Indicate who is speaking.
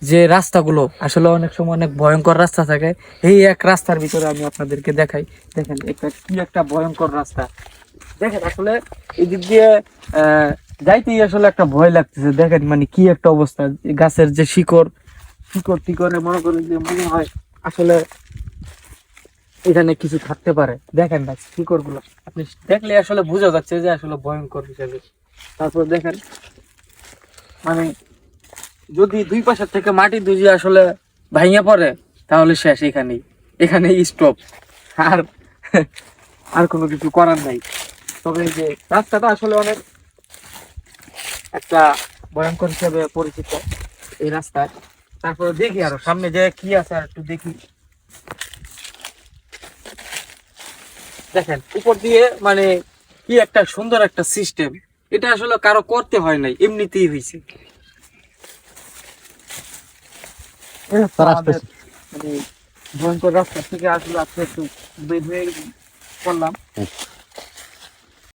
Speaker 1: যে রাস্তাগুলো আসলে অনেক সময় অনেক ভয়ঙ্কর রাস্তা থাকে, এই এক রাস্তার ভিতরে আমি আপনাদেরকে দেখাই। দেখেন কি একটা ভয়ঙ্কর রাস্তা। দেখেন আসলে এই দিক দিয়ে যাইতেই আসলে একটা ভয় লাগতেছে। দেখেন মানে কি একটা অবস্থা, গাছের যে শিকড় শিকড় টিকড়ে মনে করেন যে মনে হয় আসলে এখানে কিছু থাকতে পারে। দেখেন না শিকড় গুলো, আপনি দেখলে আসলে বোঝা যাচ্ছে যে আসলে ভয়ঙ্কর হিসেবে। তারপর দেখেন মানে যদি দুই পাশের থেকে মাটি দুজি আসলে ভাঙিয়ে পড়ে তাহলে শেষ, এখানেই স্টপ। আর আর কোনো কিছু করার নাই। তবে এই যে রাস্তাটা আসলে অনেক একটা ভয়ঙ্কর হিসেবে পরিচিত এই রাস্তায়। তারপরে দেখি আরো সামনে যে কি আছে আর একটু দেখি। দেখেন উপর দিয়ে মানে কি একটা সুন্দর একটা সিস্টেম, এটা আসলে কারো করতে হয় নাই, এমনিতেই হয়েছে। আমাদের মানে ভয়ঙ্কর রাস্তা থেকে আসলে আজকে একটু বের হয়ে পড়লাম।